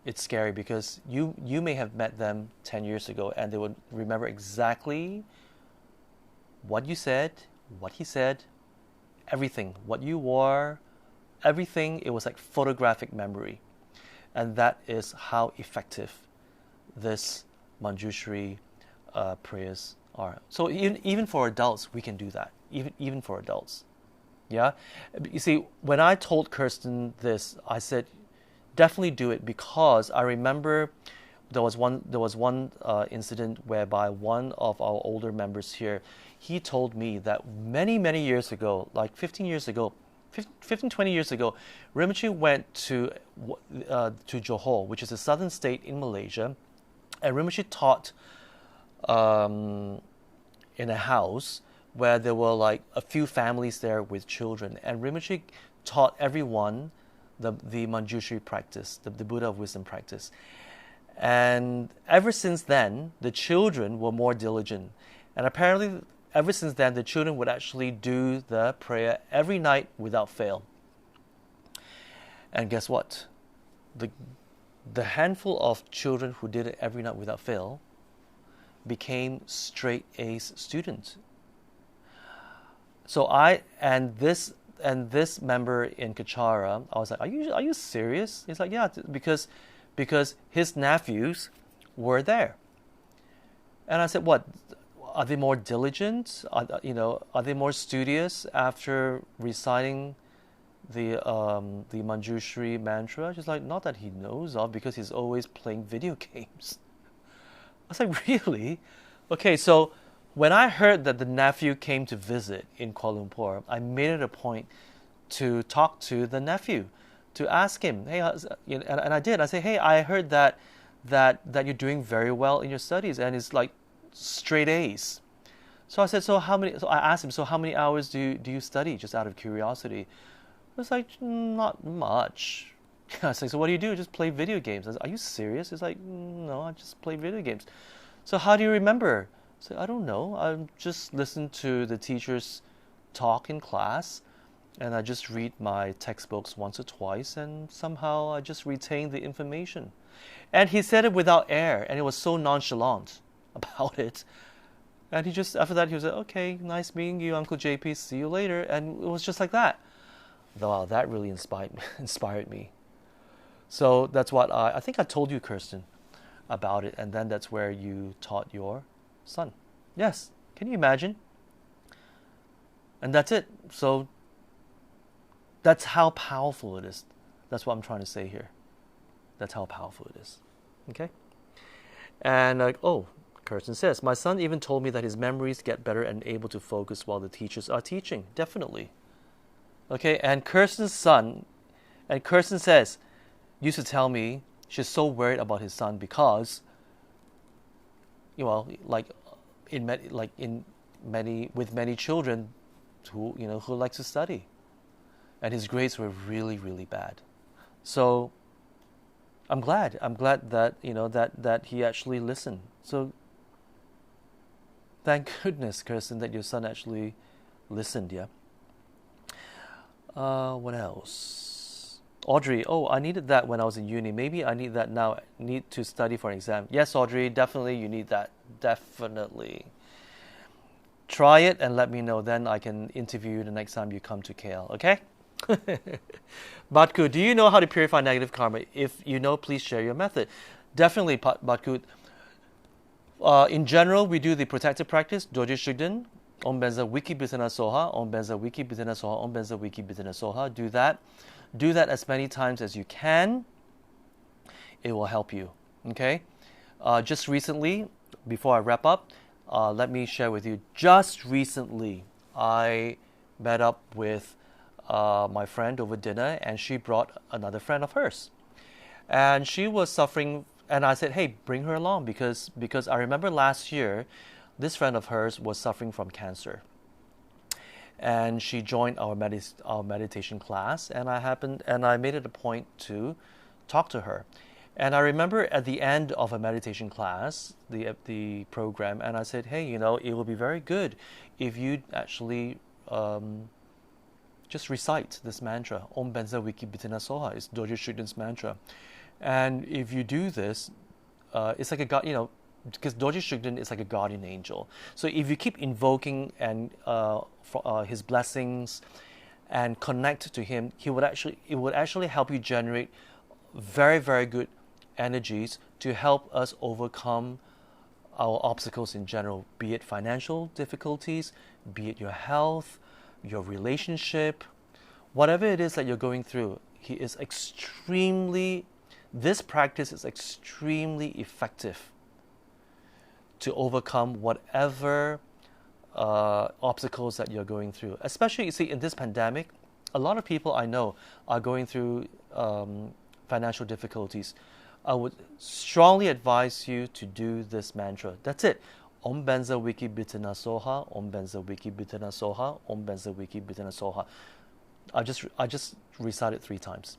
It's scary, because you may have met them 10 years ago, and they would remember exactly what you said, what he said, everything, what you wore, everything. It was like photographic memory. And that is how effective this Manjushri prayers are. So even for adults, we can do that. Even for adults. Yeah? You see, when I told Kirsten this, I said, definitely do it, because I remember there was one incident whereby one of our older members here, he told me that many years ago, like 15, 20 years ago, Rinpoche went to Johor, which is a southern state in Malaysia, and Rinpoche taught in a house where there were like a few families there with children, and Rinpoche taught everyone the Manjushri practice, the Buddha of wisdom practice. And ever since then, the children were more diligent. And apparently, ever since then, the children would actually do the prayer every night without fail. And guess what? the the handful of children who did it every night without fail became straight A's students. So this member in Kechara, I was like, are you serious? He's like, yeah, because his nephews were there. And I said, what? Are they more diligent? Are they more studious after reciting the Manjushri mantra? She's like, not that he knows of, because he's always playing video games. I was like, really? Okay, so when I heard that the nephew came to visit in Kuala Lumpur, I made it a point to talk to the nephew, to ask him, hey, and I did. I say, hey, I heard that you're doing very well in your studies, and it's like straight A's. So I said, so I asked him, so how many hours do you study, just out of curiosity? It was like, not much. I was like, so what do you do? Just play video games. I was like, are you serious? He's like, no, I just play video games. So how do you remember? I said, I don't know. I just listen to the teachers talk in class, and I just read my textbooks once or twice, and somehow I just retain the information. And he said it without air, and it was so nonchalant about it. And he just, after that, he was like, okay, nice meeting you, Uncle JP, see you later. And it was just like that. Wow, that really inspired me. So that's what I think I told you, Kirsten, about it. And then that's where you taught your son. Yes, can you imagine? And that's it. So that's how powerful it is. That's what I'm trying to say here. That's how powerful it is. Okay? And like, Kirsten says, my son even told me that his memories get better and able to focus while the teachers are teaching. Definitely. Okay, and Kirsten says, used to tell me she's so worried about his son because, like with many children who like to study, and his grades were really, really bad. So I'm glad that that he actually listened. So thank goodness, Kirsten, that your son actually listened. Yeah. What else? Audrey, I needed that when I was in uni. Maybe I need that now. Need to study for an exam. Yes, Audrey, definitely you need that. Definitely. Try it and let me know. Then I can interview you the next time you come to KL, okay? Batku, do you know how to purify negative karma? If you know, please share your method. Definitely, Batku. In general, we do the protective practice, Doji Shugden, Om Benza Wiki Bitana Soha, Om Benza Wiki Bitana Soha, Om Benza Wiki Bitana Soha. Do that. Do that as many times as you can. It will help you. Okay? Just recently, before I wrap up, let me share with you. Just recently, I met up with my friend over dinner, and she brought another friend of hers. And she was suffering, and I said, hey, bring her along, because I remember last year, this friend of hers was suffering from cancer, and she joined our meditation class, and I made it a point to talk to her. And I remember at the end of a meditation class, the program, and I said, hey, it will be very good if you actually just recite this mantra, Om Benza Wiki Bitana Soha. It's Dojo Shugden's mantra. And if you do this, it's like because Doji Shugden is like a guardian angel. So if you keep invoking and his blessings and connect to him, it would actually help you generate very, very good energies to help us overcome our obstacles in general, be it financial difficulties, be it your health, your relationship, whatever it is that you're going through. This practice is extremely effective to overcome whatever obstacles that you're going through. Especially, you see, in this pandemic, a lot of people I know are going through financial difficulties. I would strongly advise you to do this mantra. That's it. Om Benza Wiki Bitana Soha, Om Benza Wiki Bitana Soha, Om Benza Wiki Bitana Soha. I just recite it 3 times.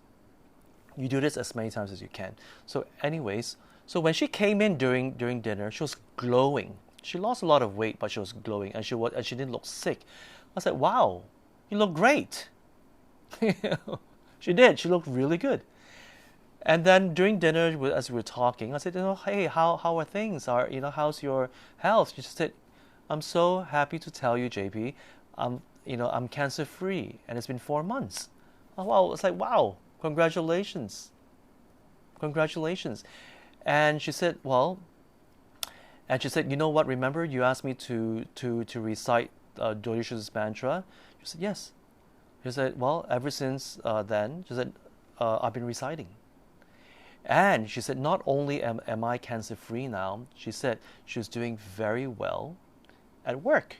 You do this as many times as you can. So anyways, so when she came in during dinner, she was glowing. She lost a lot of weight, but she was glowing, and she didn't look sick. I said, wow, you look great. She did. She looked really good. And then during dinner, as we were talking, I said, hey, how are things? How's your health? She said, I'm so happy to tell you, JP, I'm cancer free, and it's been 4 months. Oh, wow! It's like, wow, congratulations, congratulations. And she said, well, and she said, you know what? Remember, you asked me to recite Dorish's mantra. She said, yes. She said, well, ever since then, she said, I've been reciting. And she said, not only am I cancer free now, she said she was doing very well at work.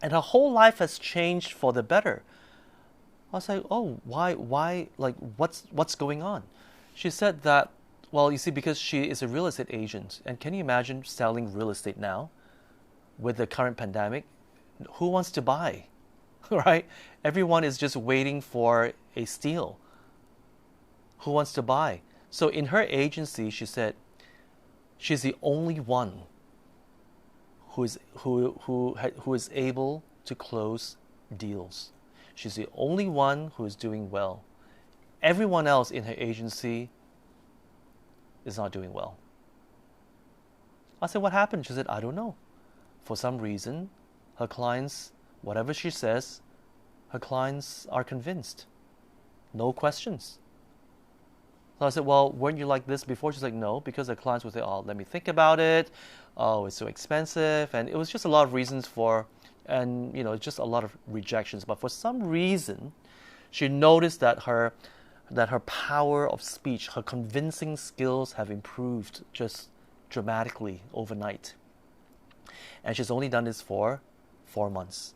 And her whole life has changed for the better. I was like, oh, why, like, what's going on? She said that, well, you see, because she is a real estate agent, and can you imagine selling real estate now with the current pandemic? Who wants to buy, right? Everyone is just waiting for a steal. Who wants to buy? So in her agency, she said, she's the only one who is able to close deals. She's the only one who is doing well. Everyone else in her agency is not doing well. I said, what happened? She said, I don't know. For some reason, her clients, whatever she says, her clients are convinced. No questions. So I said, well, weren't you like this before? She's like, no, because the clients would say, oh, let me think about it. Oh, it's so expensive. And it was just a lot of reasons and just a lot of rejections. But for some reason, she noticed that her power of speech, her convincing skills have improved just dramatically overnight. And she's only done this for 4 months.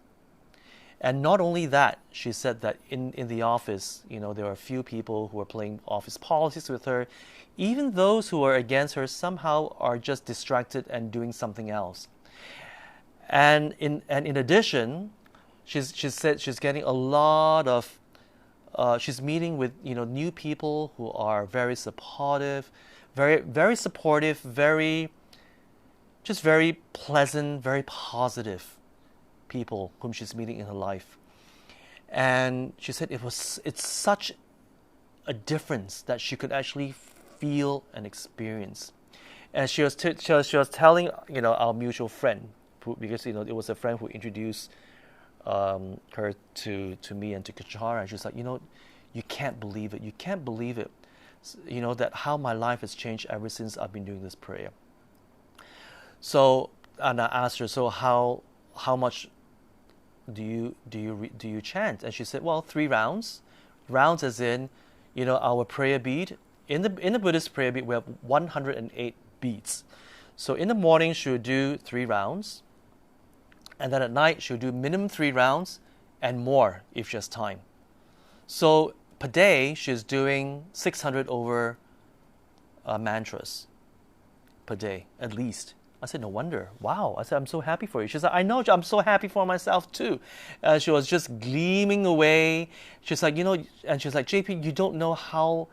And not only that, she said that in the office, there are a few people who are playing office politics with her. Even those who are against her somehow are just distracted and doing something else. And in addition, she said she's getting a lot of, she's meeting with new people who are very supportive, very supportive, very pleasant, very positive people whom she's meeting in her life. And she said it's such a difference that she could actually feel and experience. And she was telling our mutual friend, because it was a friend who introduced her to me and to Kechara. And she was like, you can't believe it. You can't believe it. That how my life has changed ever since I've been doing this prayer. So, and I asked her, so how much do you chant? And she said, well, 3 rounds. Rounds as in, our prayer bead. In the Buddhist prayer bead, we have 108 beads. So in the morning, she'll do 3 rounds. And then at night, she'll do minimum 3 rounds and more if she has time. So per day, she's doing 600 over mantras per day, at least. I said, no wonder. Wow. I said, I'm so happy for you. She said, I know, I'm so happy for myself too. She was just gleaming away. She's like, and she's like, JP, you don't know how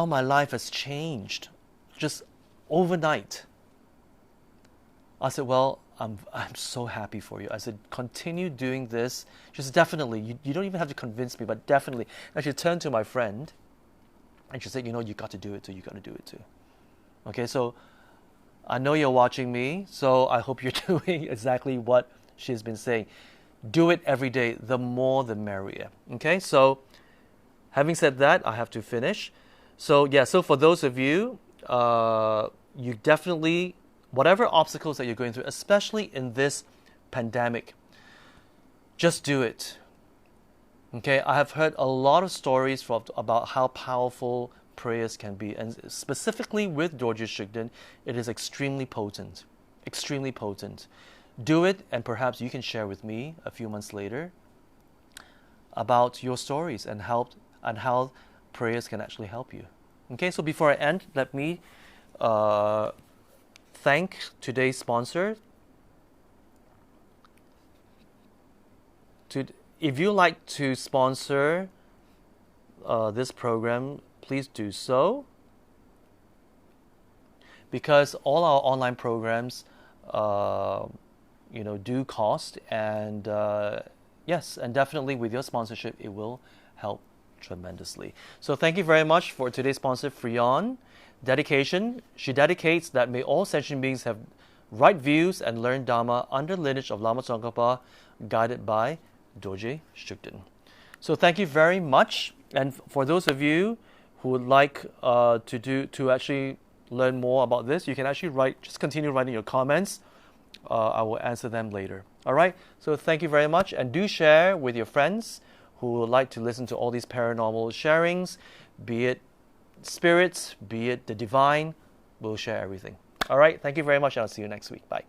my life has changed just overnight. I said, well, I'm so happy for you. I said, continue doing this. She said, definitely. You don't even have to convince me, but definitely. And she turned to my friend and she said, you got to do it too. You got to do it too. Okay, so I know you're watching me, so I hope you're doing exactly what she's been saying. Do it every day. The more, the merrier. Okay, so having said that, I have to finish. So so for those of you, you definitely, whatever obstacles that you're going through, especially in this pandemic, just do it. Okay, I have heard a lot of stories about how powerful prayers can be, and specifically with Dorje Shugden, it is extremely potent. Extremely potent. Do it, and perhaps you can share with me a few months later about your stories and how prayers can actually help you. Okay, so before I end, let me thank today's sponsor. If you like to sponsor this program, please do so, because all our online programs, do cost, and yes, and definitely with your sponsorship, it will help tremendously. So thank you very much for today's sponsor, Freon. Dedication. She dedicates that may all sentient beings have right views and learn Dharma under lineage of Lama Tsongkhapa, guided by Dorje Shugden. So thank you very much. And for those of you who would like to actually learn more about this, you can actually just continue writing your comments. I will answer them later. All right. So thank you very much, and do share with your friends who would like to listen to all these paranormal sharings, be it spirits, be it the divine. We'll share everything. All right. Thank you very much, and I'll see you next week. Bye.